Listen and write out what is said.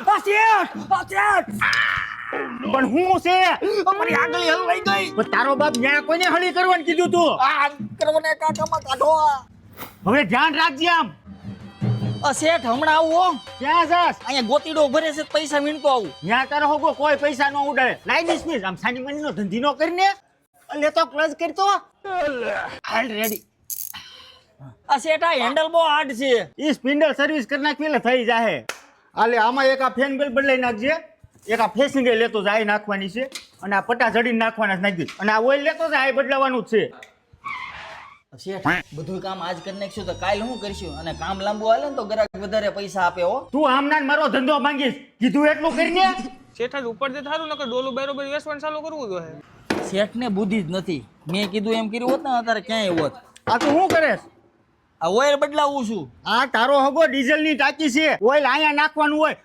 આ શેઠ પણ હું છે અમારી આગળ હલવાઈ ગઈ પણ તારો બાપ ન્યા કોઈને હળી કરવાનું કીધું તું આ કરવાને કાકામાં કાઢો હવે ધ્યાન રાખજે આમ આ શેઠ હમણાં આવું હો ક્યાં જાસ અહીંયા ગોતીડો ભરે છે તો પૈસા વીણતો આવું ન્યા તારો હોગો કોઈ પૈસા ન ઉડાડે લાઈ દઈશ ને આમ સાની મનીનો ધંધી નો કરીને લેતો ક્લચ કરતો હાલ રેડી આ શેઠ આ હેન્ડલ બહુ હાર્ડ છે ઈ સ્પિન્ડલ સર્વિસ કરી નાખવી એટલે થઈ જાહે આલે આમાં એક આ ફેન બેલ બદલાઈ નાખજે એક આ ફેસિંગ લેતો જાય નાખવાની છે અને આ પટા જડીને નાખવાના છે નાખી અને આ ઓઇલ લેતો જાય બદલાવાનું જ છે શેઠ બધું કામ આજ કરી નાખશું તો કાલ શું કરશું અને કામ લાંબુ હાલે ને તો ગ્રાહક વધારે પૈસા આપે હો તું આમના મારો ધંધો માંગીશ કીધું એટલું કરીને શેઠ ઉપર જે થારું નકર ડોલું બેરોબર વેસવાનું ચાલુ કરવું જોઈએ શેઠને બુદ્ધિ જ નથી મેં કીધું એમ કર્યું હોત ને અત્યારે ક્યાંય હોત આ તું શું કરેશ આ ઓઇલ બદલાવું છું આ તારો હગો ડીઝલ ની ટાંકી છે ઓઇલ અહીંયા નાખવાનું હોય